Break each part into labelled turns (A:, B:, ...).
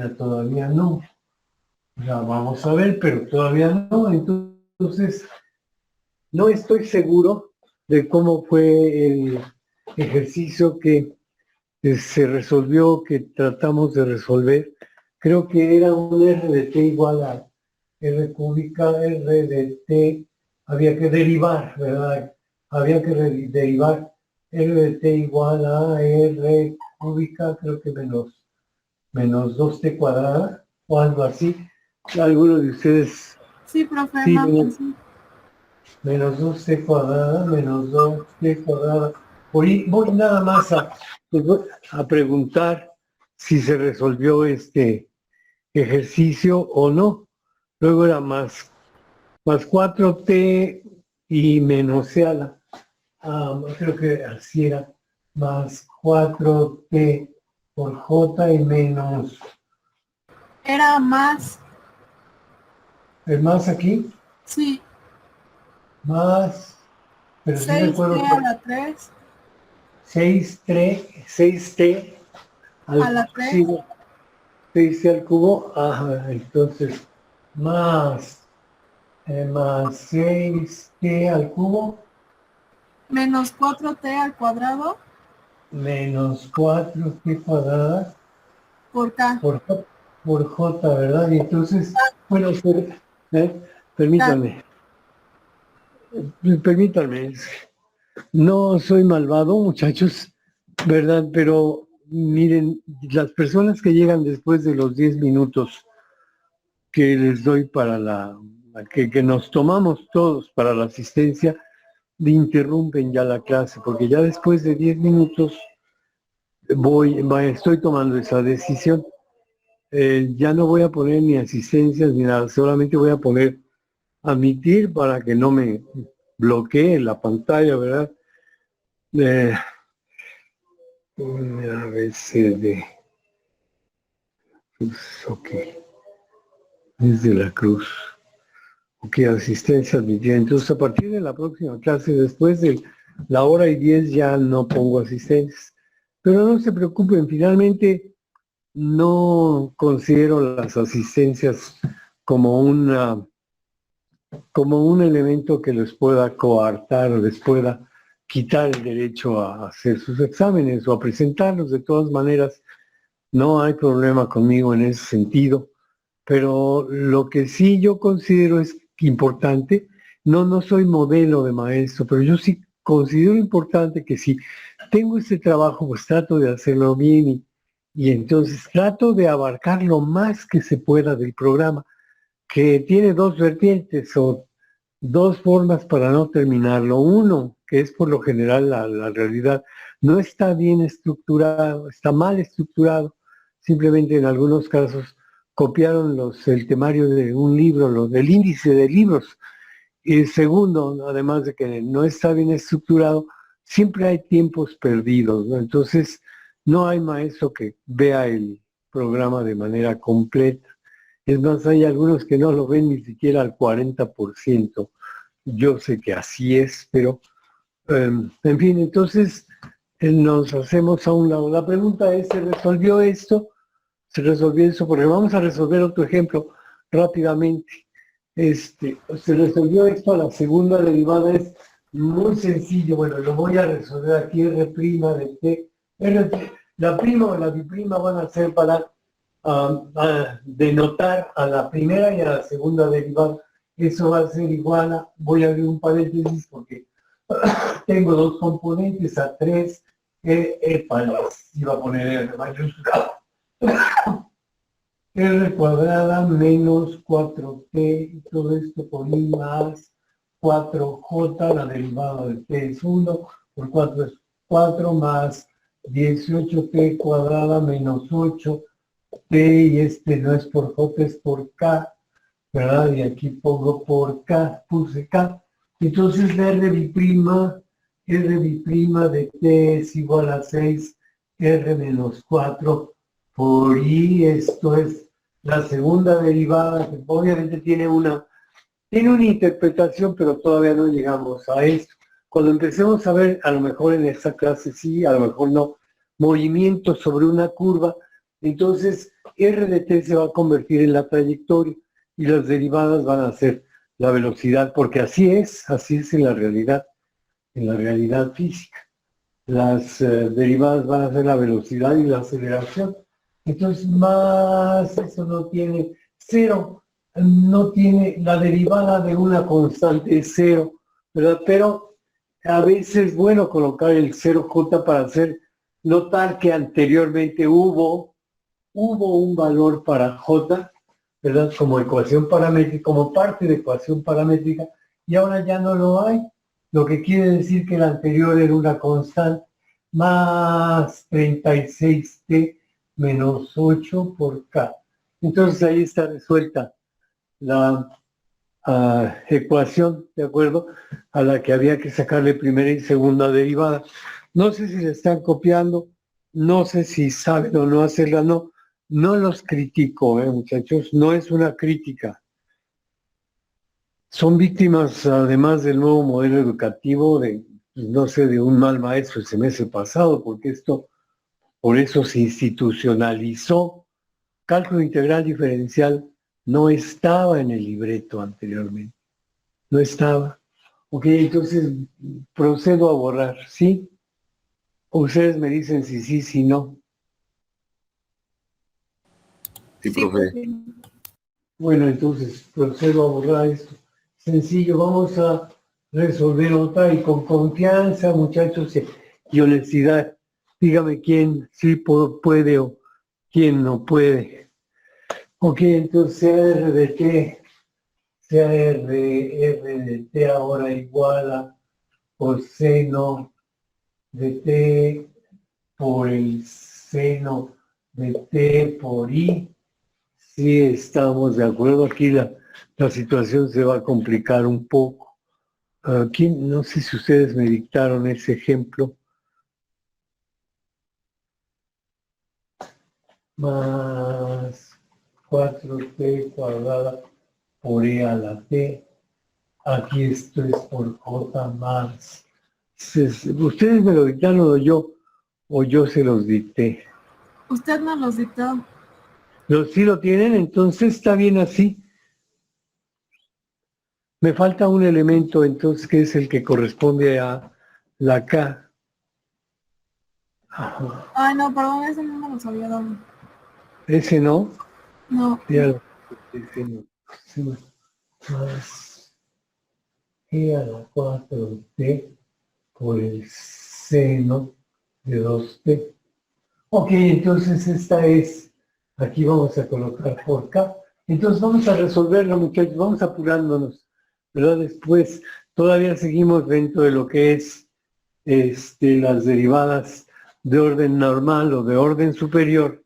A: máquina todavía no. Ya vamos a ver, pero todavía no. Entonces, no estoy seguro de cómo fue el ejercicio que se resolvió, que tratamos de resolver. Creo que era un R de t igual a R cúbica, R de t, había que derivar, ¿verdad? Había que derivar R de t igual a R cúbica, creo que menos 2t cuadrada, o algo así. Algunos de ustedes...
B: Sí, profe,
A: Sí, menos 2t cuadrada, menos 2t cuadrada. Voy nada más pues a preguntar si se resolvió este ejercicio o no. Luego era más 4t y menos c a la... creo que así era. Más 4t por j y menos...
B: Era más.
A: ¿El más aquí?
B: Sí.
A: Más... Pero sí
B: 6t
A: recuerdo
B: a
A: que
B: la 3
A: 6t
B: a la
A: al,
B: 3
A: sí, 6 al cubo, entonces más 6t al cubo
B: menos 4t al cuadrado
A: menos 4t cuadrada
B: por k.
A: por j, ¿verdad? Y entonces, bueno, eh,
B: K.
A: permítanme, permítanme, no soy malvado, muchachos, ¿verdad? Pero miren, las personas que llegan después de los 10 minutos que les doy para que nos tomamos todos para la asistencia, interrumpen ya la clase, porque ya después de 10 minutos estoy tomando esa decisión. Ya no voy a poner ni asistencias ni nada, solamente voy a poner admitir para que no me bloquee la pantalla, ¿verdad? A veces ok, desde la cruz. Ok, asistencia admitida. Entonces, a partir de la próxima clase, después de la hora y 10, ya no pongo asistencias. Pero no se preocupen, finalmente no considero las asistencias como como un elemento que les pueda coartar o les pueda quitar el derecho a hacer sus exámenes o a presentarlos. De todas maneras, no hay problema conmigo en ese sentido. Pero lo que sí yo considero es importante, no soy modelo de maestro, pero yo sí considero importante que si tengo este trabajo, pues trato de hacerlo bien y entonces trato de abarcar lo más que se pueda del programa, que tiene dos vertientes o dos formas para no terminarlo. Uno, que es por lo general la realidad, no está bien estructurado, está mal estructurado, simplemente en algunos casos copiaron el temario de un libro, del índice de libros. Y segundo, además de que no está bien estructurado, siempre hay tiempos perdidos, ¿no? Entonces, no hay maestro que vea el programa de manera completa. Es más, hay algunos que no lo ven ni siquiera al 40%. Yo sé que así es, pero, en fin, entonces nos hacemos a un lado. La pregunta es, ¿se resolvió esto? Se resolvió eso, porque vamos a resolver otro ejemplo rápidamente. Se resolvió esto a la segunda derivada, es muy sencillo. Bueno, lo voy a resolver aquí, R' de t. La prima o la biprima van a ser para denotar a la primera y a la segunda derivada. Eso va a ser igual a, voy a abrir un paréntesis porque tengo dos componentes, a 3, iba a poner R mayúscula. R cuadrada menos 4t, y todo esto por i más 4j, la derivada de t es 1, por 4 es 4, más 18t cuadrada menos 8t, y este no es por j, es por k, ¿verdad? Y aquí pongo por k, puse k. Entonces la r biprima de t es igual a 6, r menos 4 por i, esto es la segunda derivada, que obviamente tiene una interpretación, pero todavía no llegamos a esto. Cuando empecemos a ver, a lo mejor en esta clase sí, a lo mejor no, movimientos sobre una curva, Entonces, R de t se va a convertir en la trayectoria y las derivadas van a ser la velocidad, porque así es en la realidad física. Las derivadas van a ser la velocidad y la aceleración. Entonces, más eso no tiene cero, no tiene la derivada de una constante es cero, ¿verdad? Pero a veces es bueno colocar el 0J para hacer notar que anteriormente hubo un valor para J, ¿verdad? Como ecuación paramétrica, como parte de ecuación paramétrica, y ahora ya no lo hay, lo que quiere decir que el anterior era una constante, más 36t menos 8 por k. Entonces ahí está resuelta la ecuación, ¿de acuerdo? A la que había que sacarle primera y segunda derivada. No sé si le están copiando, no sé si saben o no hacerla, no los critico, muchachos, no es una crítica. Son víctimas, además del nuevo modelo educativo, no sé, de un mal maestro el semestre pasado, porque por eso se institucionalizó. Cálculo integral diferencial no estaba en el libreto anteriormente, no estaba. Ok, entonces procedo a borrar, ¿sí? Ustedes me dicen si sí, si no.
C: Sí, profe.
A: Bueno, entonces procedo a borrar esto. Sencillo, vamos a resolver otra y con confianza, muchachos, y honestidad. Dígame quién sí puede o quién no puede. Ok, entonces R de T, sea R de T ahora igual a coseno de T por el seno de T por I. Sí, estamos de acuerdo. Aquí la situación se va a complicar un poco. Aquí, no sé si ustedes me dictaron ese ejemplo. Más 4t cuadrada por e a la t. Aquí esto es por j más. ¿Ustedes me lo dictaron o yo se los dicté?
B: Usted nos los dictó.
A: Sí lo tienen, entonces está bien así. Me falta un elemento entonces que es el que corresponde a la K. Ajá.
B: Ay, no, perdón, ese no me los había dado.
A: Ese no.
B: No.
A: Ya, ese no. Más e a la 4t por el seno de 2t. Ok, entonces esta es, aquí vamos a colocar por K. Entonces vamos a resolverlo, muchachos, vamos apurándonos, ¿verdad? Después todavía seguimos dentro de lo que es las derivadas de orden normal o de orden superior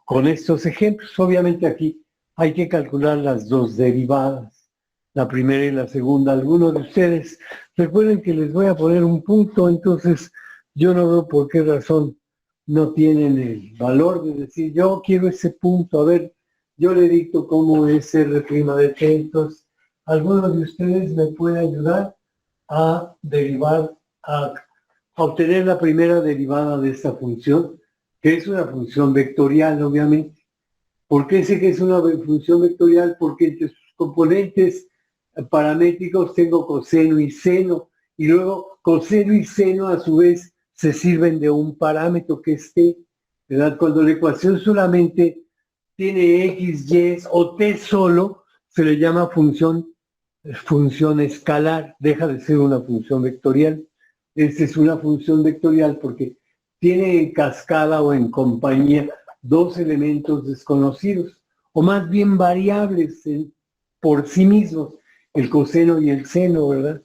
A: con estos ejemplos. Obviamente aquí hay que calcular las dos derivadas, la primera y la segunda. Algunos de ustedes recuerden que les voy a poner un punto, entonces yo no veo por qué razón no tienen el valor de decir yo quiero ese punto, a ver, yo le dicto cómo es R' de t, entonces alguno de ustedes me puede ayudar a derivar, a obtener la primera derivada de esta función, que es una función vectorial, obviamente. ¿Por qué sé que es una función vectorial? Porque entre sus componentes paramétricos tengo coseno y seno, y luego coseno y seno a su vez se sirven de un parámetro que es t, ¿verdad? Cuando la ecuación solamente tiene x, y o t solo, se le llama función escalar, deja de ser una función vectorial. Esta es una función vectorial porque tiene en cascada o en compañía dos elementos desconocidos, o más bien variables por sí mismos, el coseno y el seno, ¿verdad?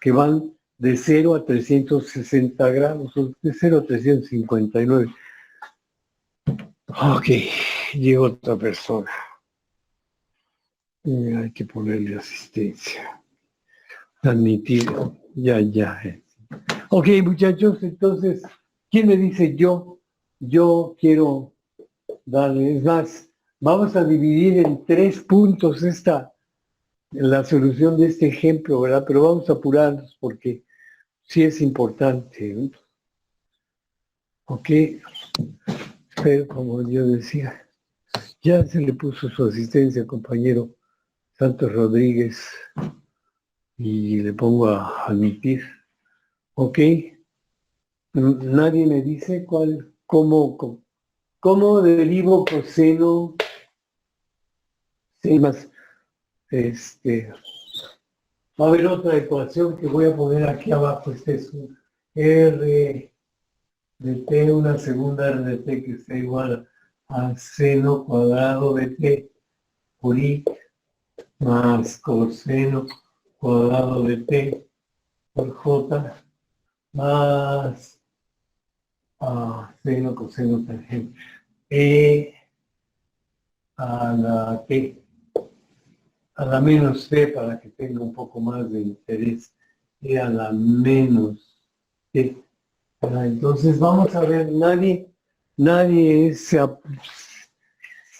A: Que van de 0 a 360 grados, o de 0 a 359. Ok, llegó otra persona. Hay que ponerle asistencia. Admitir, ya. Ok, muchachos, entonces, ¿quién me dice yo? Yo quiero darles más. Vamos a dividir en 3 puntos la solución de este ejemplo, ¿verdad? Pero vamos a apurarnos porque sí es importante, ¿no? Ok. Pero como yo decía, ya se le puso su asistencia, compañero Santos Rodríguez, y le pongo a admitir. Ok, nadie me dice cómo derivo coseno, sí, más, va a haber otra ecuación que voy a poner aquí abajo. Este es un R de t, una segunda R de t que está igual a seno cuadrado de t por i más coseno cuadrado de t por j más seno coseno tangente e a la t, a la menos t, para que tenga un poco más de interés, e a la menos t. Entonces vamos a ver, nadie se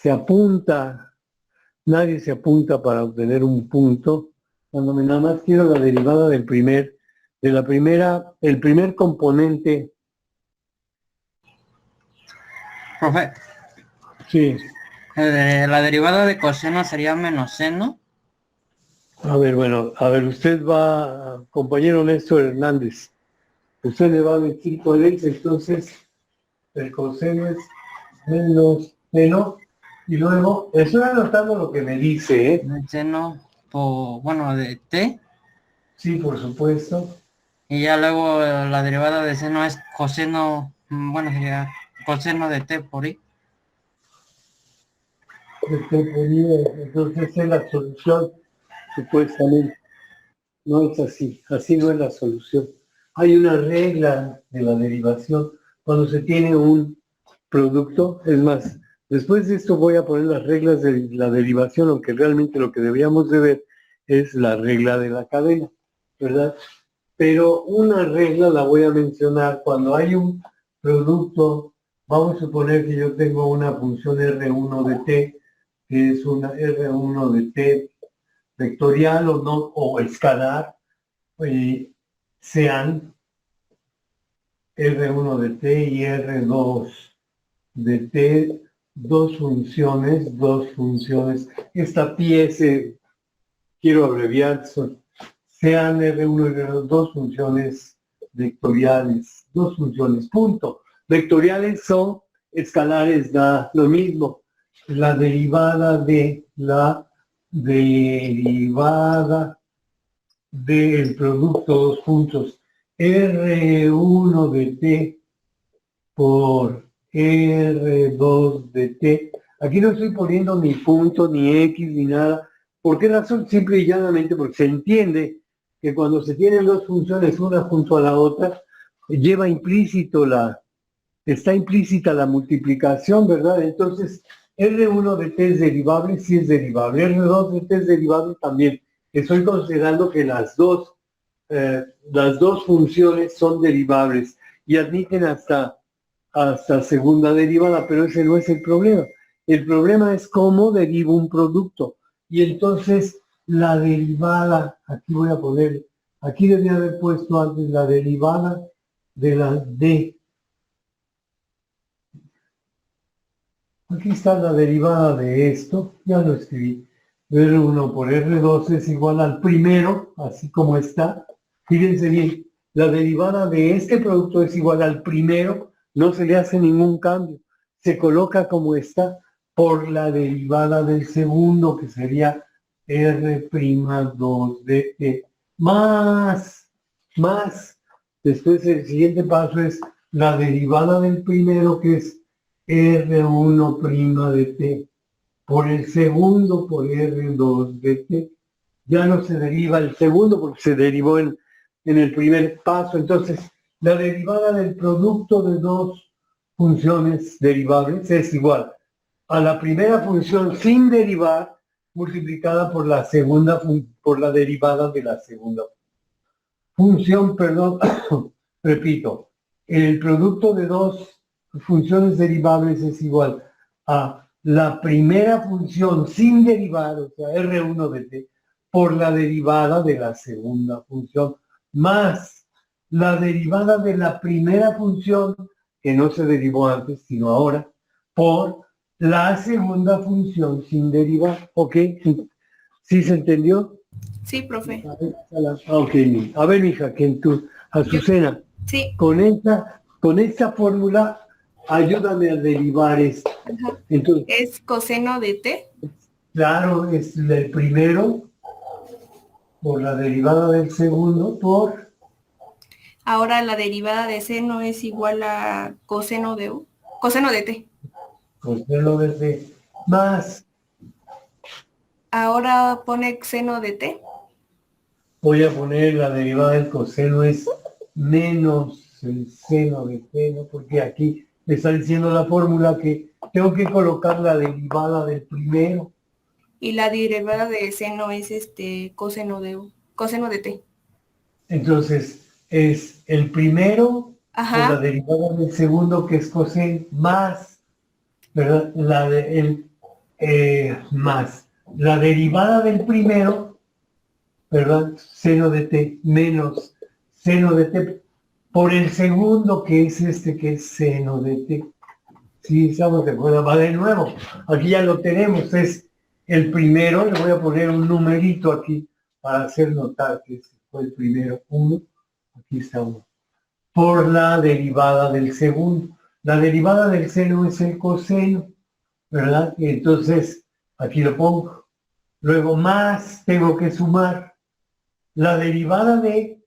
A: apunta, nadie se apunta para obtener un punto, cuando nada más quiero la derivada el primer componente.
D: Profe,
A: Sí.
D: la derivada de coseno sería menos seno.
A: A ver, usted va, compañero Néstor Hernández, usted le va a decir cuál es. Entonces el coseno es menos seno, y luego estoy anotando lo que me dice, ¿eh?
D: El seno, de t.
A: Sí, por supuesto.
D: Y ya luego la derivada de seno es coseno, sería coseno de t por i.
A: Entonces es la solución, supuestamente. No es así, así no es la solución. Hay una regla de la derivación cuando se tiene un producto. Es más, después de esto voy a poner las reglas de la derivación, aunque realmente lo que deberíamos de ver es la regla de la cadena, ¿verdad? Pero una regla la voy a mencionar cuando hay un producto. Vamos a suponer que yo tengo una función R1 de t, que es una R1 de t vectorial o escalar, sean R1 de t y R2 de t, dos funciones. Esta pieza, quiero abreviar, sean R1 y R2, dos funciones vectoriales, dos funciones, punto. Vectoriales son, escalares da lo mismo. La derivada del producto, dos puntos, R1 de t por R2 de t. Aquí no estoy poniendo ni punto, ni X, ni nada. ¿Por qué razón? Simple y llanamente porque se entiende que cuando se tienen dos funciones una junto a la otra, está implícita la multiplicación, ¿verdad? Entonces, R1 de t es derivable, sí es derivable. R2 de t es derivable también. Estoy considerando que las dos funciones son derivables y admiten hasta segunda derivada, pero ese no es el problema. El problema es cómo derivo un producto. Y entonces la derivada, aquí debía haber puesto antes la derivada de la D. Aquí está la derivada de esto, ya lo escribí. R1 por R2 es igual al primero, así como está. Fíjense bien, la derivada de este producto es igual al primero, no se le hace ningún cambio. Se coloca como está por la derivada del segundo, que sería R'2 de t, más. Después el siguiente paso es la derivada del primero, que es R1' de t, por el segundo por R2 de t. Ya no se deriva el segundo porque se derivó en el primer paso. Entonces, la derivada del producto de dos funciones derivables es igual a la primera función sin derivar multiplicada por la segunda, por la derivada de la segunda función, perdón. Repito, el producto de dos funciones derivables es igual a la primera función sin derivar, o sea, R1 de t, por la derivada de la segunda función, más la derivada de la primera función, que no se derivó antes, sino ahora, por la segunda función sin derivar. ¿Ok? ¿Sí se entendió?
B: Sí, profe.
A: Ok. A ver, mija, que Azucena,
B: Sí.
A: con esta fórmula, ayúdame a derivar esto.
B: Ajá.
A: Entonces,
B: Es coseno de t.
A: claro, es el primero por la derivada del segundo por...
B: Ahora la derivada de seno es igual a coseno de u. Coseno de t.
A: coseno de t más,
B: Ahora pone seno de t.
A: voy a poner la derivada del coseno es menos el seno de t, ¿no? Porque aquí me está diciendo la fórmula que tengo que colocar la derivada del primero.
B: Y la derivada de seno es coseno de u. Coseno de t.
A: Entonces, es el primero por la
B: Ajá.
A: derivada del segundo, que es coseno, más, ¿verdad? Más la derivada del primero, ¿verdad? Seno de t menos seno de t por el segundo, que es que es seno de t. Sí, estamos de acuerdo. Va de nuevo. Aquí ya lo tenemos. Es el primero. Le voy a poner un numerito aquí para hacer notar que fue el primero. 1. Aquí estamos. Por la derivada del segundo. La derivada del seno es el coseno, ¿verdad? Y entonces, aquí lo pongo. Luego más tengo que sumar la derivada de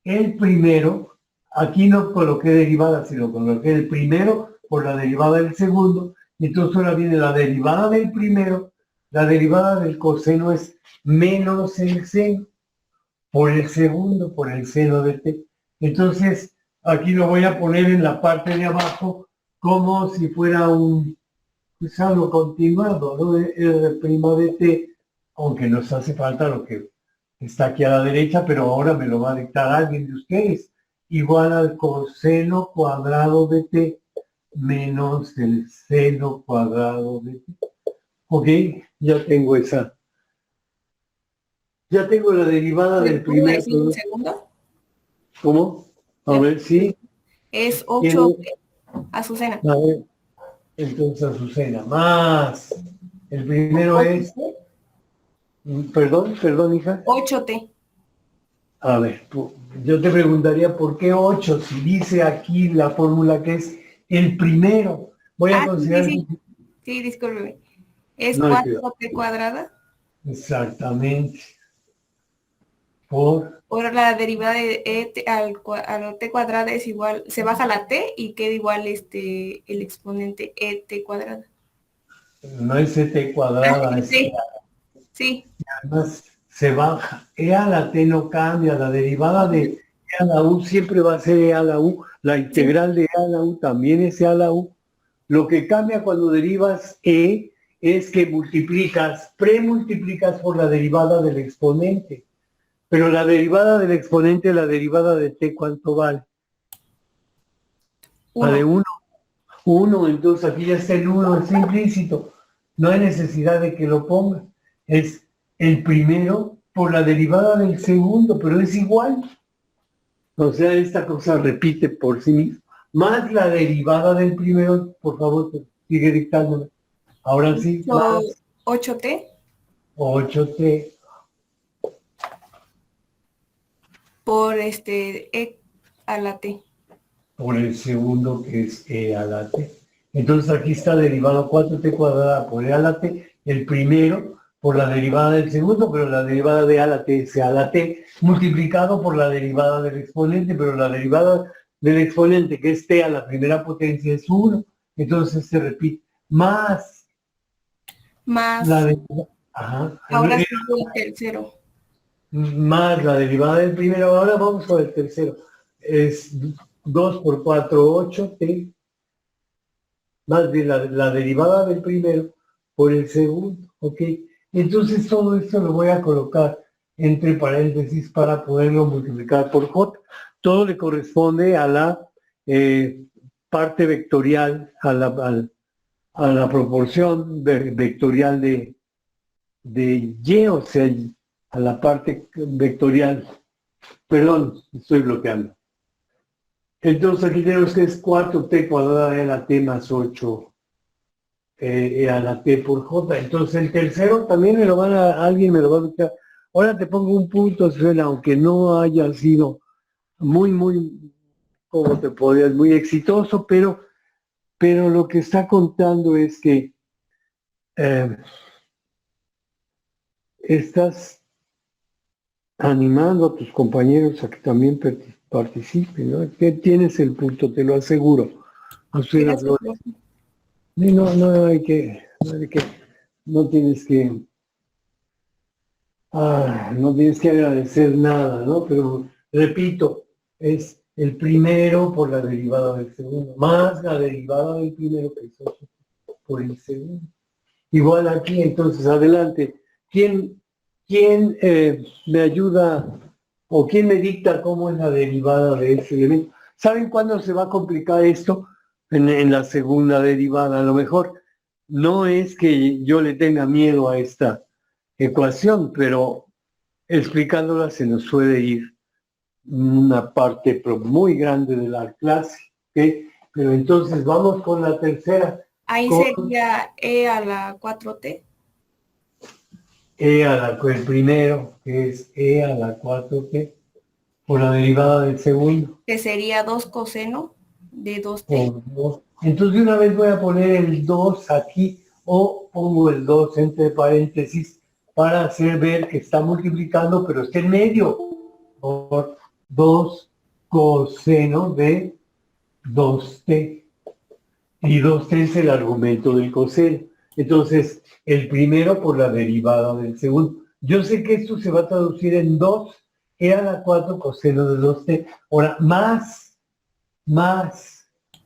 A: el primero. Aquí no coloqué derivada, sino coloqué el primero por la derivada del segundo. Entonces ahora viene la derivada del primero. La derivada del coseno es menos el seno por el segundo, por el seno de t. Entonces, aquí lo voy a poner en la parte de abajo como si fuera pues algo continuado, ¿no? R' de t, aunque nos hace falta lo que está aquí a la derecha, pero ahora me lo va a dictar alguien de ustedes. Igual al coseno cuadrado de t menos el seno cuadrado de t. ¿Ok? Ya tengo esa. Ya tengo la derivada del
B: ¿Me puedo
A: primer
B: decir un
A: producto.
B: segundo?
A: ¿Cómo? A ver, sí.
B: Es 8 Azucena.
A: A ver, entonces Azucena, más. El primero es, perdón, hija.
B: 8t.
A: A ver, yo te preguntaría por qué 8, si dice aquí la fórmula que es el primero. Voy a
B: Ah, sí,
A: considerar
B: sí,
A: que...
B: sí, discúlpeme. Es
A: No hay cuidado.
B: 4t cuadrada
A: Exactamente. Por...
B: por la derivada de al t cuadrada es igual, se baja la t y queda igual el exponente et cuadrada.
A: No es t cuadrada, es...
B: Sí, sí,
A: Además, se baja. E a la t no cambia. La derivada de e a la u siempre va a ser e a la u. La integral de e a la u también es e a la u. Lo que cambia cuando derivas e es que premultiplicas por la derivada del exponente. Pero la derivada del exponente, la derivada de t, ¿cuánto vale? La de
B: 1.
A: 1. Entonces aquí ya está el 1, es implícito. No hay necesidad de que lo ponga. Es el primero por la derivada del segundo, pero es igual. O sea, esta cosa repite por sí misma. Más la derivada del primero, por favor, sigue dictándome. Ahora sí, más
B: 8t
A: 8t
B: por e a la t.
A: por el segundo, que es e a la t. Entonces aquí está derivado 4t cuadrada por e a la t, el primero por la derivada del segundo, pero la derivada de a la t es a la t, multiplicado por la derivada del exponente, pero la derivada del exponente, que es t a la primera potencia, es 1. Entonces se repite. Más
B: Más,
A: la derivada, ajá,
B: ahora sí el tercero.
A: más la derivada del primero. Ahora vamos con el tercero. Es 2 por 4, 8t, más de la derivada del primero por el segundo, ¿ok? Entonces todo esto lo voy a colocar entre paréntesis para poderlo multiplicar por j. Todo le corresponde a la parte vectorial, a la proporción vectorial de y, o sea, a la parte vectorial. Perdón, estoy bloqueando. Entonces aquí tenemos que es 4t cuadrada de la t más 8. E a la T por J. Entonces el tercero también alguien me lo va a buscar. Ahora te pongo un punto, Suena, aunque no haya sido muy, como te podías, muy exitoso, pero lo que está contando es que estás animando a tus compañeros a que también participen, ¿no? Que tienes el punto, te lo aseguro. Azucena
B: Gracias,
A: Flores.
B: profe.
A: No hay que, no tienes que, no tienes que agradecer nada, ¿no? Pero repito, es el primero por la derivada del segundo, más la derivada del primero que es 8 por el segundo. Igual aquí, entonces, adelante. ¿Quién me ayuda o quién me dicta cómo es la derivada de ese elemento? ¿Saben cuándo se va a complicar esto? En la segunda derivada. A lo mejor no es que yo le tenga miedo a esta ecuación, pero explicándola se nos suele ir una parte muy grande de la clase. ¿Ok? Pero entonces vamos con la tercera.
B: Ahí
A: Con
B: sería E a la 4T.
A: el primero, que es E a la 4t, por la derivada del segundo.
B: Que sería 2 coseno de 2T.
A: Por 2. Entonces de una vez voy a poner el 2 aquí o pongo el 2 entre paréntesis para hacer ver que está multiplicando, pero está en medio por 2 coseno de 2t. Y 2t es el argumento del coseno. Entonces, el primero por la derivada del segundo. Yo sé que esto se va a traducir en 2 e a la 4 coseno de 2t. Ahora, más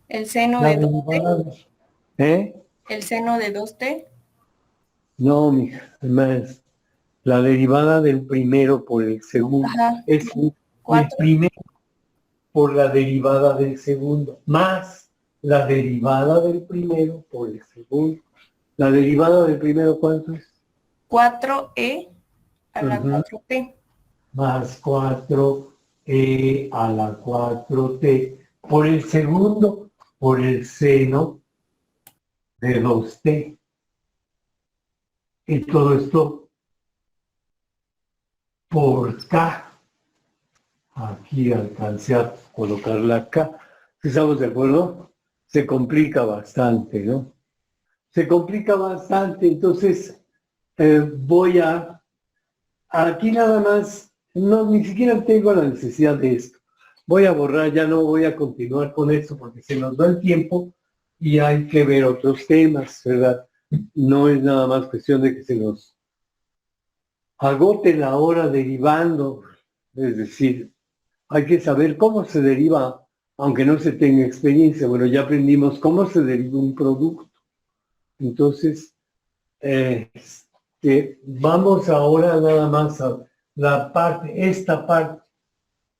B: El seno
A: la
B: de 2T.
A: derivada. ¿Eh?
B: El seno de 2T.
A: No, mija, más la derivada del primero por el segundo.
B: Ajá.
A: Es el
B: 4.
A: primero por la derivada del segundo, más la derivada del primero por el segundo. ¿La derivada del primero cuánto es?
B: 4E a la
A: Ujú.
B: 4T.
A: Más 4e a la 4t por el segundo, por el seno de 2t. Y todo esto por k. Aquí alcancé a colocarla K. Si estamos de acuerdo, se complica bastante, ¿no? Se complica bastante, entonces voy a... Aquí nada más, no, ni siquiera tengo la necesidad de esto. Voy a borrar, ya no voy a continuar con esto porque se nos va el tiempo y hay que ver otros temas, ¿verdad? No es nada más cuestión de que se nos agote la hora derivando, es decir, hay que saber cómo se deriva, aunque no se tenga experiencia. Bueno, ya aprendimos cómo se deriva un producto. Entonces, vamos ahora nada más a esta parte,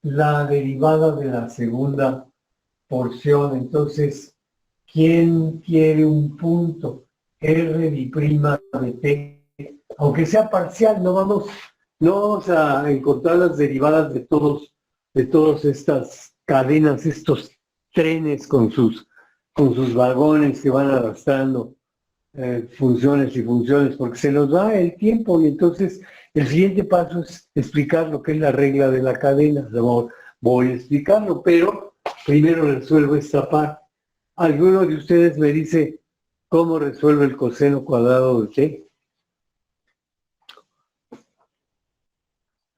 A: la derivada de la segunda porción. Entonces, ¿quién quiere un punto? R di prima de t, aunque sea parcial, no vamos a encontrar las derivadas de todas estas cadenas, estos trenes con sus vagones que van arrastrando funciones y funciones, porque se nos va el tiempo y entonces el siguiente paso es explicar lo que es la regla de la cadena. Voy a explicarlo, pero primero resuelvo esta parte. ¿Alguno de ustedes me dice cómo resuelve el coseno cuadrado de t?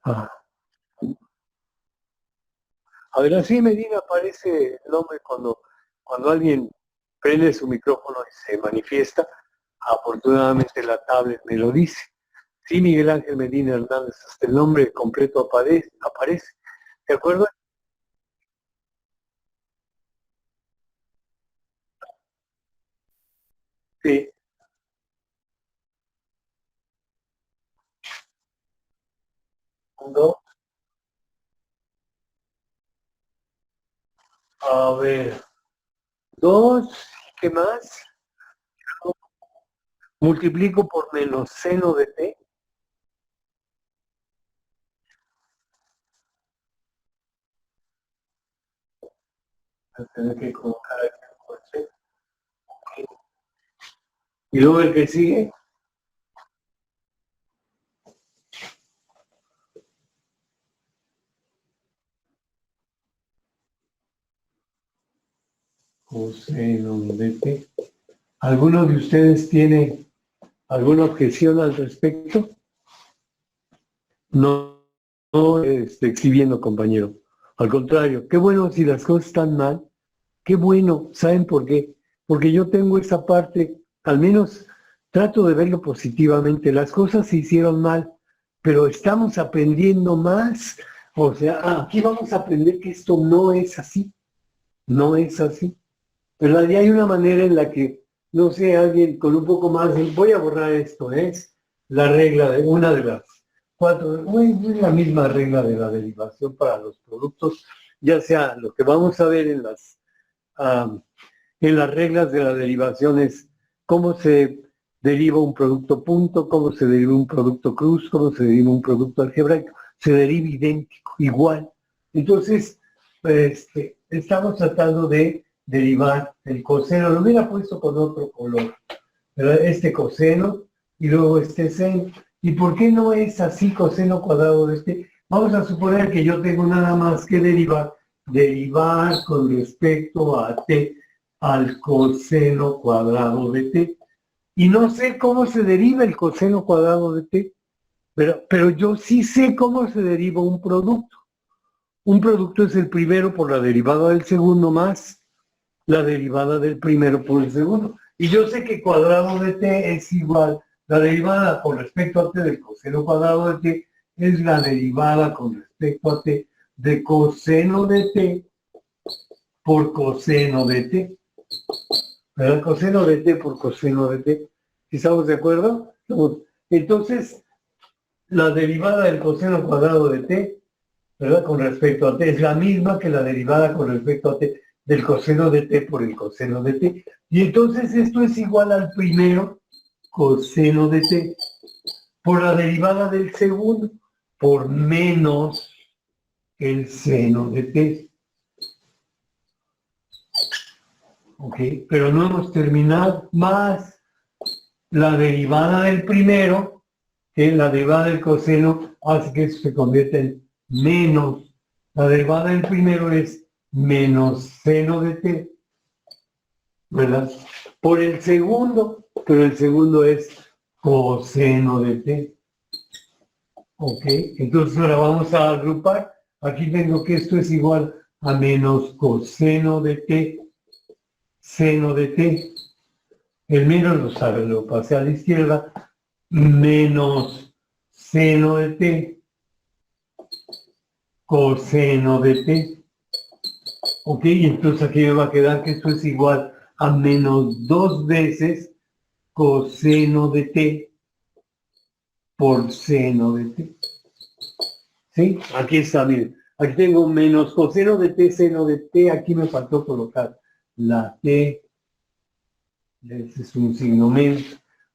A: Ah. A ver, así Medina aparece el nombre cuando alguien prende su micrófono y se manifiesta. Afortunadamente la tablet me lo dice. Sí, Miguel Ángel Medina Hernández, hasta el nombre completo aparece. ¿De acuerdo? Sí. No. A ver. 2, ¿qué más? Multiplico por menos seno de t. Voy a tener que colocar aquí un coche. Y luego el que sigue. Coseno de t. ¿Alguno de ustedes tiene alguna objeción al respecto? No, no exhibiendo, compañero. Al contrario, qué bueno si las cosas están mal. Qué bueno. ¿Saben por qué? Porque yo tengo esa parte, al menos trato de verlo positivamente. Las cosas se hicieron mal, pero estamos aprendiendo más. O sea, aquí vamos a aprender que esto no es así. No es así. ¿Verdad? Y hay una manera en la que, no sé, alguien con un poco más de, voy a borrar esto, es la regla de una de las 4, es la misma regla de la derivación para los productos, ya sea lo que vamos a ver en las reglas de la derivación es cómo se deriva un producto punto, cómo se deriva un producto cruz, cómo se deriva un producto algebraico, se deriva idéntico, igual. Entonces, estamos tratando de derivar el coseno, lo hubiera puesto con otro color, ¿verdad? Este coseno y luego este seno. ¿Y por qué no es así coseno cuadrado de este? Vamos a suponer que yo tengo nada más que derivar con respecto a t al coseno cuadrado de t. Y no sé cómo se deriva el coseno cuadrado de t, pero yo sí sé cómo se deriva un producto. Un producto es el primero por la derivada del segundo más la derivada del primero por el segundo. Y yo sé que cuadrado de t es igual, la derivada con respecto a t del coseno cuadrado de t es la derivada con respecto a t de coseno de t por coseno de t. ¿Verdad? Coseno de t por coseno de t. ¿Estamos de acuerdo? Entonces, la derivada del coseno cuadrado de t, ¿verdad? Con respecto a t es la misma que la derivada con respecto a t del coseno de t por el coseno de t. Y entonces esto es igual al primero coseno de t por la derivada del segundo por menos el seno de t. ¿Ok? Pero no hemos terminado, más la derivada del primero, que la derivada del coseno hace que eso se convierta en menos. La derivada del primero es menos seno de t, ¿verdad? Por el segundo, pero el segundo es coseno de t. ¿Ok? Entonces ahora vamos a agrupar. Aquí tengo que esto es igual a menos coseno de t, seno de t. El menos lo pasé a la izquierda, menos seno de t, coseno de t. ¿Ok? Y entonces aquí me va a quedar que esto es igual a menos 2 veces coseno de t por seno de t. ¿Sí? Aquí está, miren. Aquí tengo menos coseno de t, seno de t. Aquí me faltó colocar la t. Ese es un signo menos.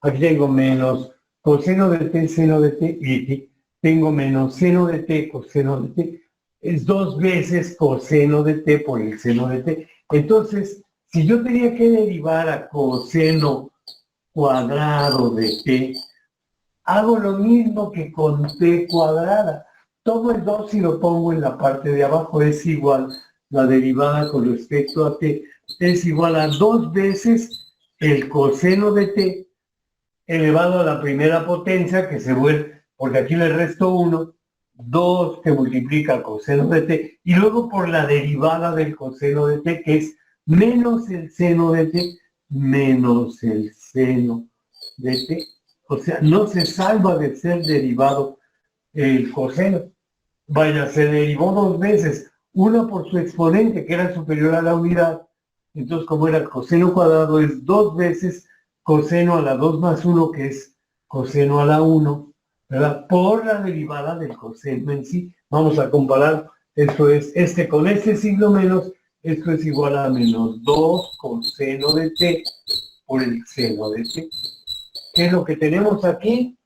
A: Aquí tengo menos coseno de t, seno de t. Y aquí tengo menos seno de t, coseno de t. Es 2 veces coseno de t por el seno de t. Entonces, si yo tenía que derivar a coseno cuadrado de t, hago lo mismo que con t cuadrada. Tomo el 2 y lo pongo en la parte de abajo. Es igual, la derivada con respecto a t es igual a 2 veces el coseno de t elevado a la primera potencia, que se vuelve, porque aquí le resto 1, 2 que multiplica coseno de t, y luego por la derivada del coseno de t, que es menos el seno de t, menos el seno de t. O sea, no se salva de ser derivado el coseno. Vaya, se derivó 2 veces, una por su exponente, que era superior a la unidad. Entonces, como era el coseno cuadrado, es 2 veces coseno a la 2 más 1, que es coseno a la 1, ¿verdad? Por la derivada del coseno en sí. Vamos a comparar, esto es este con este signo menos, esto es igual a menos 2 coseno de t por el seno de t. ¿Qué es lo que tenemos aquí?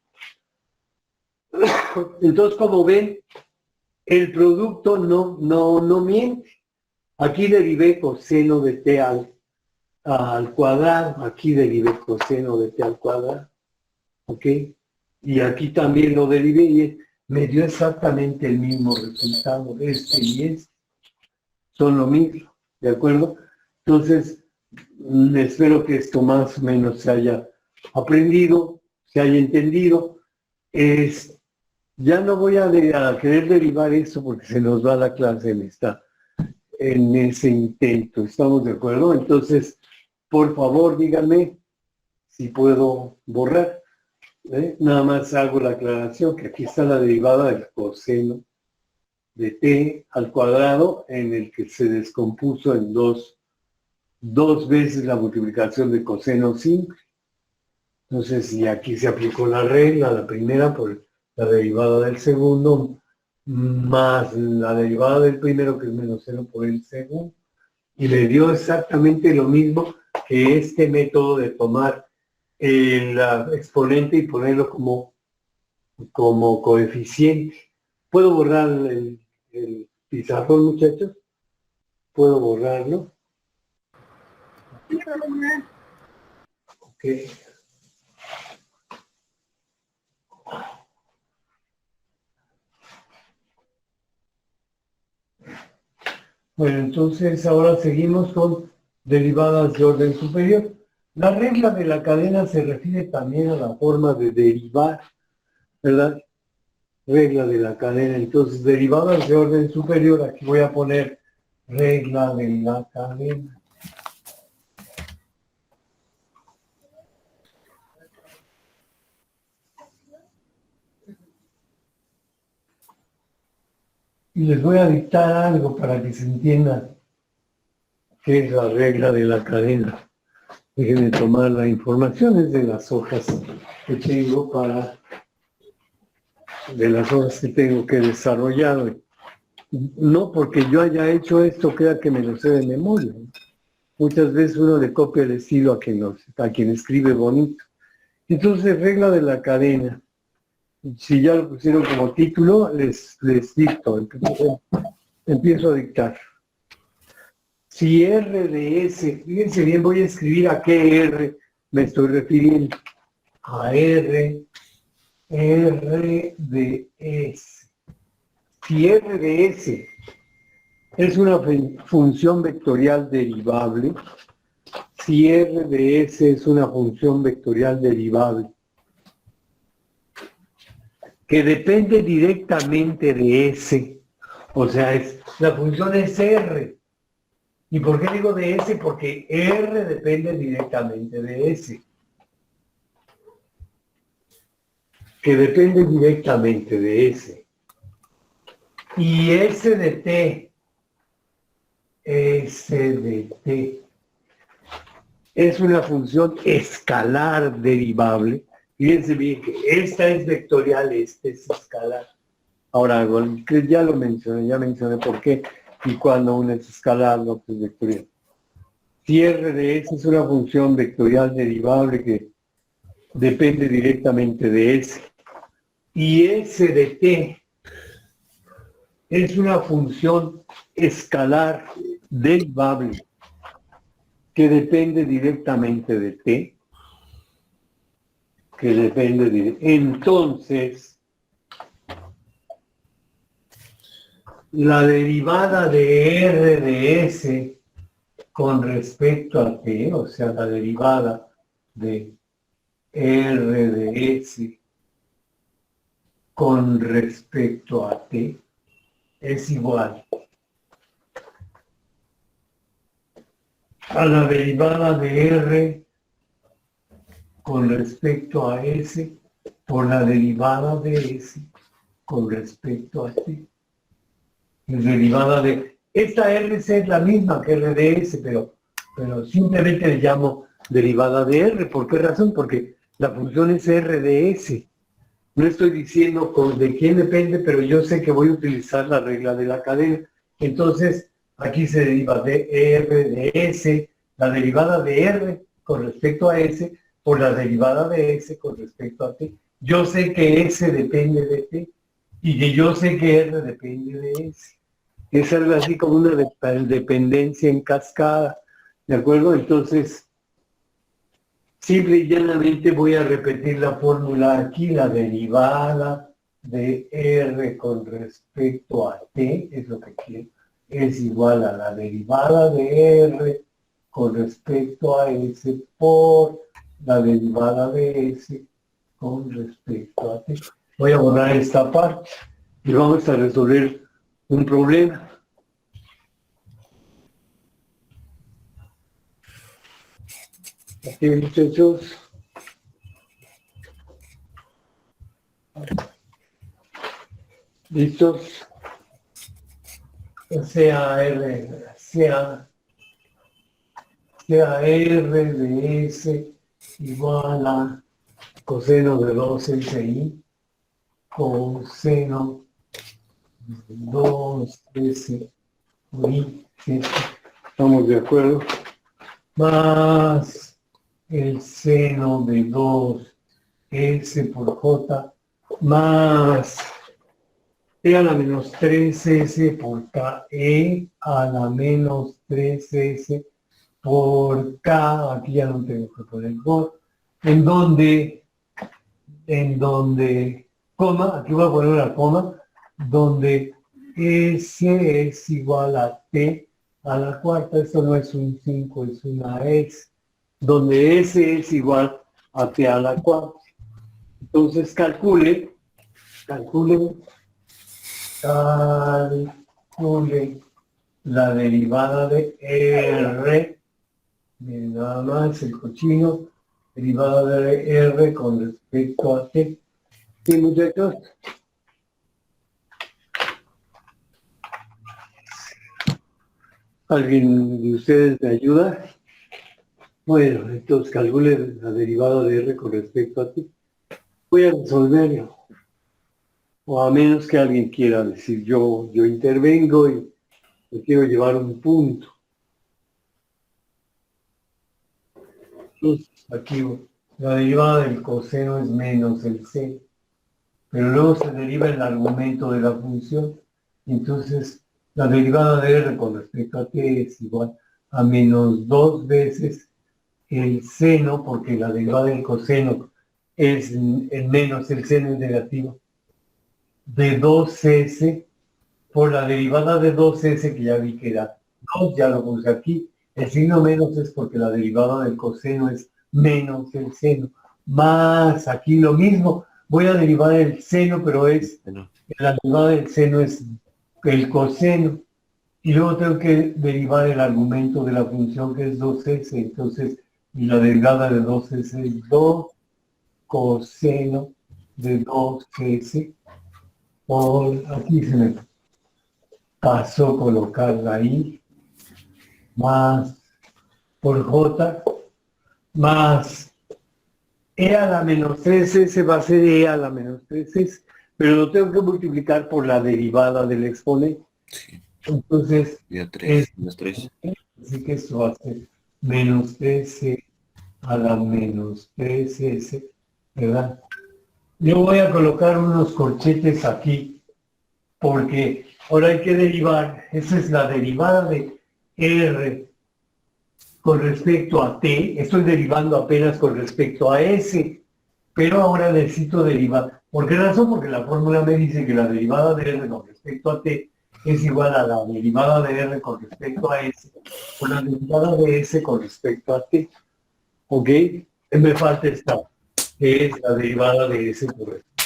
A: Entonces, como ven, el producto no miente. Aquí derivé coseno de t al al cuadrado, aquí derivé coseno de t al cuadrado, ¿ok? Y aquí también lo derivé y me dio exactamente el mismo resultado, este y este, son lo mismo, ¿de acuerdo? Entonces, espero que esto más o menos se haya aprendido, se haya entendido. Ya no voy a querer derivar esto porque se nos va la clase en ese intento, ¿estamos de acuerdo? Entonces, por favor, díganme si puedo borrar. Nada más hago la aclaración que aquí está la derivada del coseno de t al cuadrado en el que se descompuso en dos veces la multiplicación de coseno simple. Entonces, y aquí se aplicó la regla, la primera por la derivada del segundo, más la derivada del primero, que es menos 0 por el segundo. Y me dio exactamente lo mismo que este método de tomar el exponente y ponerlo como coeficiente. ¿Puedo borrar el pizarrón, muchachos? ¿Puedo borrarlo? Ok. Bueno, entonces ahora seguimos con derivadas de orden superior. La regla de la cadena se refiere también a la forma de derivar, ¿verdad? Regla de la cadena. Entonces, derivadas de orden superior, aquí voy a poner regla de la cadena. Y les voy a dictar algo para que se entienda qué es la regla de la cadena. Déjenme tomar la información, es de las hojas que tengo que he desarrollado. No porque yo haya hecho esto, crea que me lo sé de memoria. Muchas veces uno le copia el estilo a quien escribe bonito. Entonces, regla de la cadena. Si ya lo pusieron como título, les dicto. Empiezo a dictar. Si R de S, fíjense bien, voy a escribir a qué R me estoy refiriendo. A R de S. Si R de S es una función vectorial derivable, si R de S es una función vectorial derivable, que depende directamente de S, o sea, la función es R. ¿Y por qué digo de S? Porque R depende directamente de S. Que depende directamente de S. Y S de T es una función escalar derivable. Fíjense bien que esta es vectorial, esta es escalar. Ahora, ya lo mencioné, ya mencioné por qué y cuando una es escalar, lo que es vectorial. Si R de S es una función vectorial derivable que depende directamente de S. Y S de T es una función escalar derivable que depende directamente de T, entonces la derivada de R de S con respecto a T, o sea, la derivada de R de S con respecto a T es igual a la derivada de R con respecto a S por la derivada de S con respecto a T. La derivada de... Esta RC es la misma que R de S, pero simplemente le llamo derivada de R. ¿Por qué razón? Porque la función es R de S. No estoy diciendo de quién depende, pero yo sé que voy a utilizar la regla de la cadena. Entonces, aquí se deriva de R de S, la derivada de R con respecto a S, por la derivada de S con respecto a T. Yo sé que S depende de T, y que yo sé que R depende de S. Es algo así como una dependencia en cascada. ¿De acuerdo? Entonces, simple y llanamente voy a repetir la fórmula aquí, la derivada de R con respecto a T, es lo que quiero, es igual a la derivada de R con respecto a S por la derivada de S con respecto a T. Voy a borrar esta parte y vamos a resolver un problema. Aquí, muchachos. ¿Listos? Sea R de S igual a coseno de 2SI, coseno de 2S por I, ¿estamos de acuerdo? Más el seno de 2S por J, más E a la menos 3S por K, E a la menos 3S por K, aquí ya no tengo que poner por, en donde, coma, aquí voy a poner una coma, donde S es igual a T a la cuarta, esto no es un 5, es una S, donde S es igual a T a la cuarta. Entonces calcule la derivada de R, nada más el cochino, derivada de R con respecto a T. ¿Sí, muchachos? ¿Alguien de ustedes me ayuda? Bueno, entonces calcule la derivada de R con respecto a T. Voy a resolverlo. O a menos que alguien quiera decir, yo intervengo y le quiero llevar un punto. Entonces, aquí la derivada del coseno es menos el C, pero luego se deriva el argumento de la función. Entonces, la derivada de R con respecto a T es igual a menos 2 veces el seno, porque la derivada del coseno es el menos, el seno es negativo, de 2S por la derivada de 2S, que ya vi que era 2, ya lo puse aquí. El signo menos es porque la derivada del coseno es menos el seno. Más aquí lo mismo, voy a derivar el seno, pero la derivada del seno es el coseno. Y luego tengo que derivar el argumento de la función que es 2S. Entonces, y la derivada de 2S es 2 coseno de 2S. Por aquí se me pasó colocarla ahí, más por J, más E a la menos 3S va a ser E a la menos 3S, pero lo tengo que multiplicar por la derivada del exponente.
C: Sí.
A: Entonces,
C: Ya 3, menos 3.
A: Así que esto va a ser menos 3S a la menos 3S, ¿verdad? Yo voy a colocar unos corchetes aquí, porque ahora hay que derivar, esa es la derivada de R con respecto a T, estoy derivando apenas con respecto a S, pero ahora necesito derivar. ¿Por qué razón? Porque la fórmula me dice que la derivada de R con respecto a T es igual a la derivada de R con respecto a S, o la derivada de S con respecto a T. ¿Ok? Me falta esta, que es la derivada de S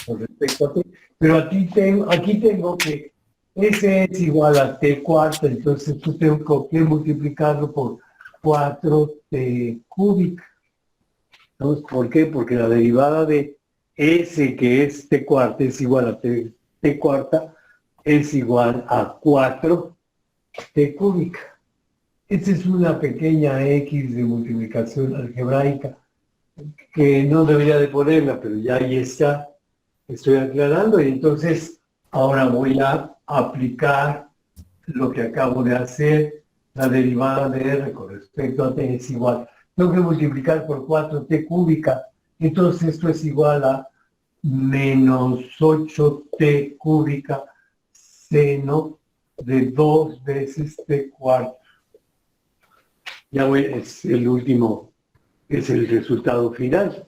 A: con respecto a T. Pero aquí tengo que S es igual a T cuarta, entonces tú tengo que multiplicarlo por 4T cúbica. Entonces, ¿por qué? Porque la derivada de S, que es T cuarta, es igual a T cuarta, es igual a 4T cúbica. Esta es una pequeña X de multiplicación algebraica que no debería de ponerla, pero ya ahí está. Estoy aclarando y entonces ahora voy a aplicar lo que acabo de hacer. La derivada de R con respecto a T es igual. Tengo que multiplicar por 4T cúbica. Entonces esto es igual a menos 8T cúbica seno de 2 veces T cuarta. Ya bueno, es el último, es el resultado final.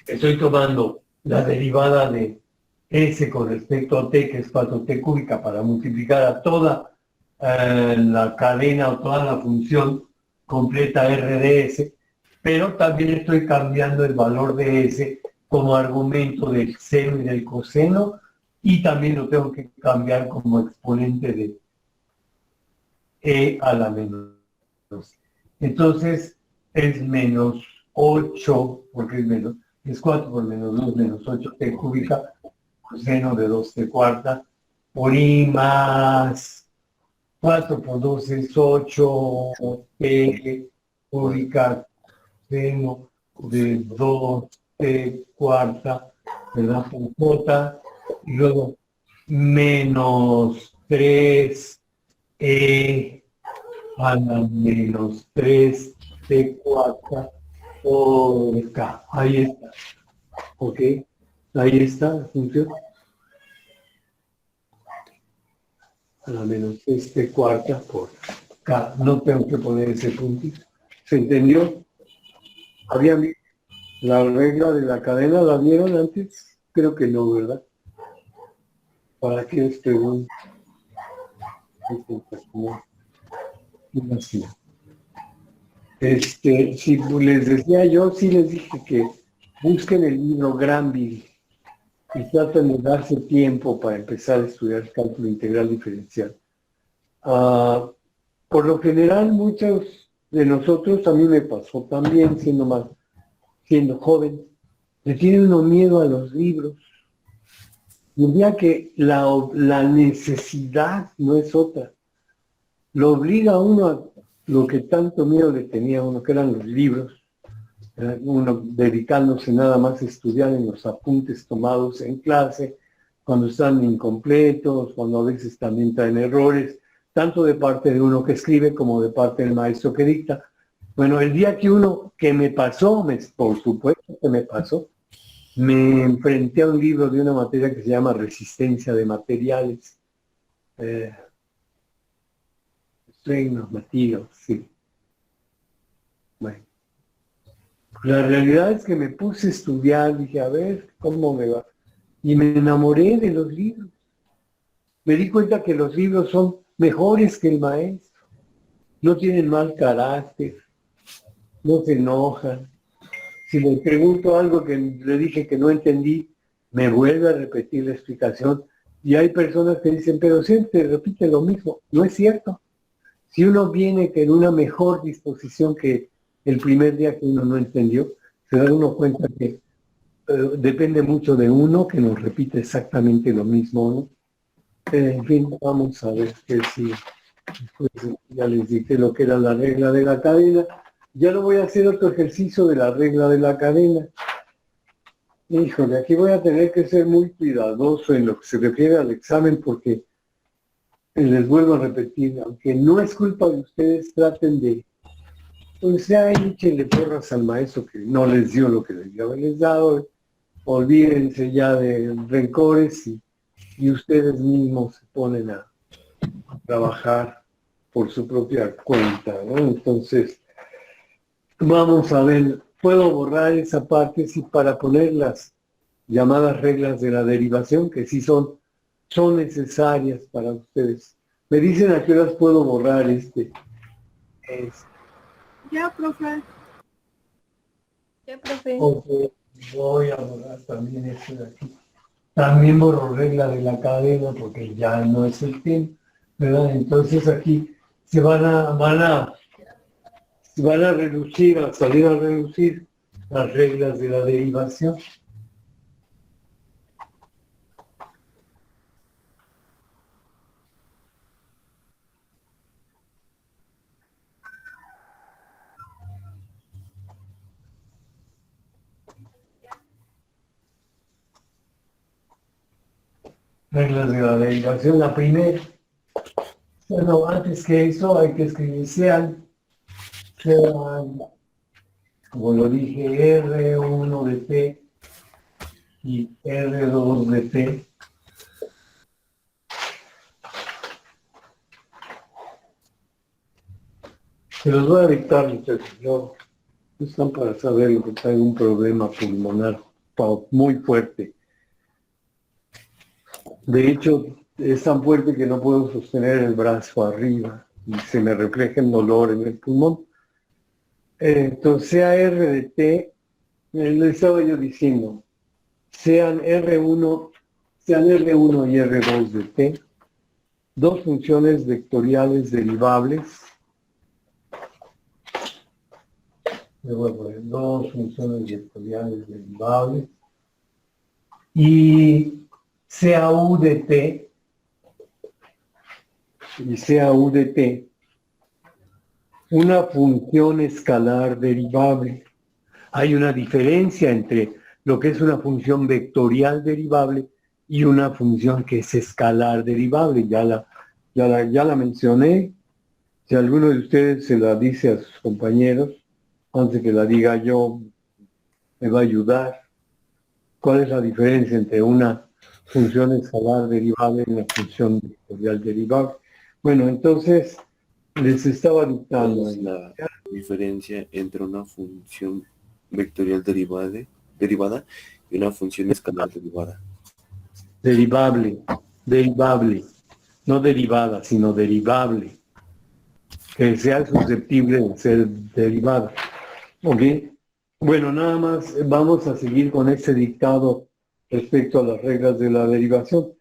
A: Estoy tomando la derivada de S con respecto a T, que es 4T cúbica, para multiplicar a toda la cadena o toda la función completa R de S, pero también estoy cambiando el valor de S como argumento del seno y del coseno, y también lo tengo que cambiar como exponente de E a la menos. Entonces es menos 8, porque es menos, es 4 por menos 2, menos 8T cúbica, coseno de 2T cuarta, por I más 4 por 2 es 8T cúbica, seno de 2T cuarta, ¿verdad? Por J, y luego menos 3E a la menos 3T cuarta por K. Ahí está. ¿Ok? Ahí está la función. A la menos 3T cuarta por K. No tengo que poner ese puntito. ¿Se entendió? ¿Habían visto la regla de la cadena? ¿La vieron antes? Creo que no, ¿verdad? ¿Para qué les pregunto? Si les decía yo, sí les dije que busquen el libro Granville y traten de darse tiempo para empezar a estudiar cálculo integral diferencial. Por lo general, muchos de nosotros, a mí me pasó también, siendo joven, le tiene uno miedo a los libros. Y el día que la necesidad no es otra, lo obliga a uno a lo que tanto miedo le tenía a uno, que eran los libros, uno dedicándose nada más a estudiar en los apuntes tomados en clase, cuando están incompletos, cuando a veces también traen errores, tanto de parte de uno que escribe como de parte del maestro que dicta. Bueno, el día que me pasó, por supuesto que me pasó, me enfrenté a un libro de una materia que se llama Resistencia de Materiales. Strain of Materials, sí. Bueno, la realidad es que me puse a estudiar, dije, a ver, ¿cómo me va? Y me enamoré de los libros. Me di cuenta que los libros son mejores que el maestro. No tienen mal carácter, no se enojan. Si le pregunto algo que le dije que no entendí, me vuelve a repetir la explicación. Y hay personas que dicen, pero siempre repite lo mismo. No es cierto. Si uno viene en una mejor disposición que el primer día que uno no entendió, se da uno cuenta que depende mucho de uno, que nos repite exactamente lo mismo, ¿no? En fin, vamos a ver qué sigue. Después ya les dije lo que era la regla de la cadena. Ya no voy a hacer otro ejercicio de la regla de la cadena. Híjole, aquí voy a tener que ser muy cuidadoso en lo que se refiere al examen porque les vuelvo a repetir, aunque no es culpa de ustedes, traten de, pues ya échenle porras al maestro que no les dio lo que debió haberles dado, olvídense ya de rencores y ustedes mismos se ponen a trabajar por su propia cuenta, ¿no? Entonces, vamos a ver, puedo borrar esa parte sí, para poner las llamadas reglas de la derivación, que sí son necesarias para ustedes. Me dicen a qué horas puedo borrar
B: Ya, profe. Ya, profe.
A: Ok, voy a borrar también esto de aquí. También borro regla de la cadena porque ya no es el tema, ¿verdad? Entonces aquí se van a reducir, a salir a reducir las reglas de la derivación. Reglas de la derivación, la primera. Bueno, antes que eso hay que escribir sean, como lo dije, R1 de T y R2 de T. Se los voy a dictar, muchachos. No están para saberlo, que traigo un problema pulmonar muy fuerte. De hecho, es tan fuerte que no puedo sostener el brazo arriba y se me refleja el dolor en el pulmón. Entonces, sea R de T, le estaba yo diciendo, sean R1 y R2 de T, dos funciones vectoriales derivables. Le voy a poner dos funciones vectoriales derivables. Y sea U de T y sea U de T una función escalar derivable. Hay una diferencia entre lo que es una función vectorial derivable y una función que es escalar derivable. Ya la mencioné. Si alguno de ustedes se la dice a sus compañeros, antes que la diga yo, me va a ayudar. ¿Cuál es la diferencia entre una función escalar derivable y una función vectorial derivable? Bueno, entonces les estaba dictando
C: ¿Cuál es la diferencia entre una función vectorial derivada y una función escalar derivada?
A: derivable, no derivada, sino derivable, que sea susceptible de ser derivada. ¿Ok? Bueno, nada más vamos a seguir con este dictado respecto a las reglas de la derivación.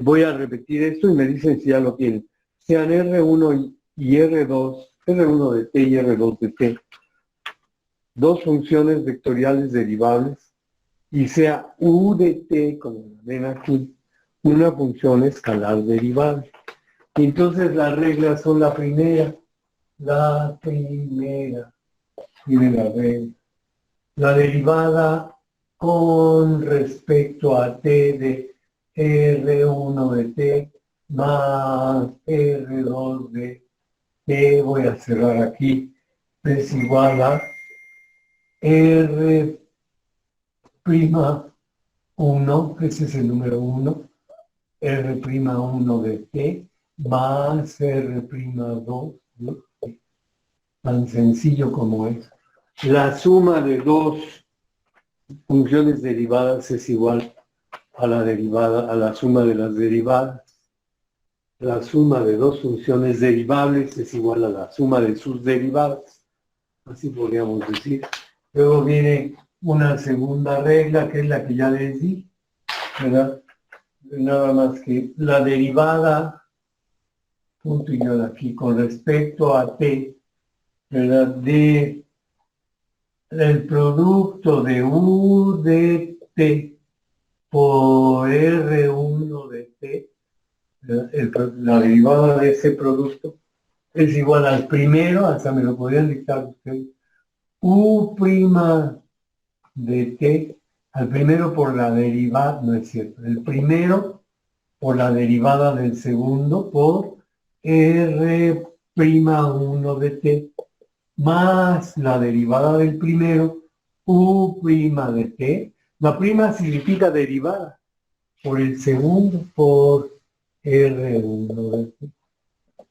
A: Voy a repetir esto y me dicen si ya lo tienen. Sean R1 y R2, R1 de T y R2 de T, dos funciones vectoriales derivables, y sea U de T, como ven aquí, una función escalar derivable. Entonces las reglas son la primera. Miren la regla. La derivada con respecto a T de R1 de T más R2 de T, voy a cerrar aquí, es igual a R' 1, ese es el número 1, R'1 de T más R'2 de T. Tan sencillo como es. La suma de dos funciones derivadas es igual a la suma de las derivadas. La suma de dos funciones derivables es igual a la suma de sus derivadas. Así podríamos decir. Luego viene una segunda regla, que es la que ya les di, ¿verdad? Nada más que la derivada, punto y yo aquí, con respecto a T, ¿verdad? De el producto de U de T por R1 de T, la derivada de ese producto es igual al primero, hasta me lo podrían dictar ustedes, U' de T, al primero por la derivada, no es cierto, el primero por la derivada del segundo por R'1 de T, más la derivada del primero, U' de T. La prima significa derivada, por el segundo, por R1 de T.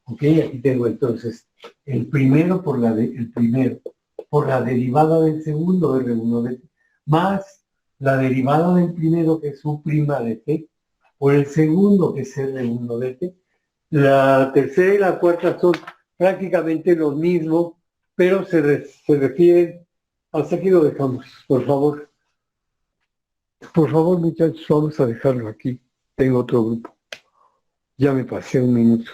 A: Ok, aquí tengo entonces el primero por la derivada del segundo, R1 de T, más la derivada del primero, que es U' de T, por el segundo, que es R1 de T. La tercera y la cuarta son prácticamente lo mismo, pero se refieren, hasta aquí lo dejamos, por favor. Por favor, muchachos, vamos a dejarlo aquí. Tengo otro grupo. Ya me pasé un minuto.